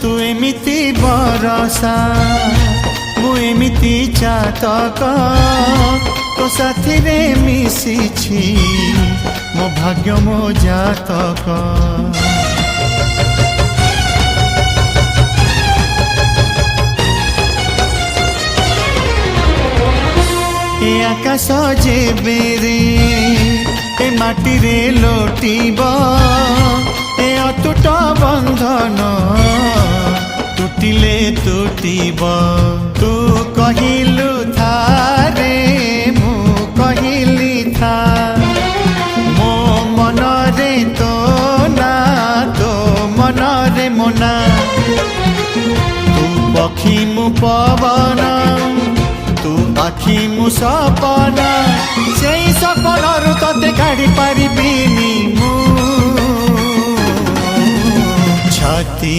तू एमिति बरसा मु एमिति चातक तो साथी रे मिशिछि मो भाग्य मो जातक। ए आकाश जेबे रे ए माटी रे लोटिब ए अटूट बंधन टूटिले टूटिब। तू कहिलु था रे मु कहिली था मो मन रे तो ना तो मन रे मोना। तू पक्षी मु पवन तू आखि मु सपना से सपन तते काढ़ी पारिबिनी मु छाती।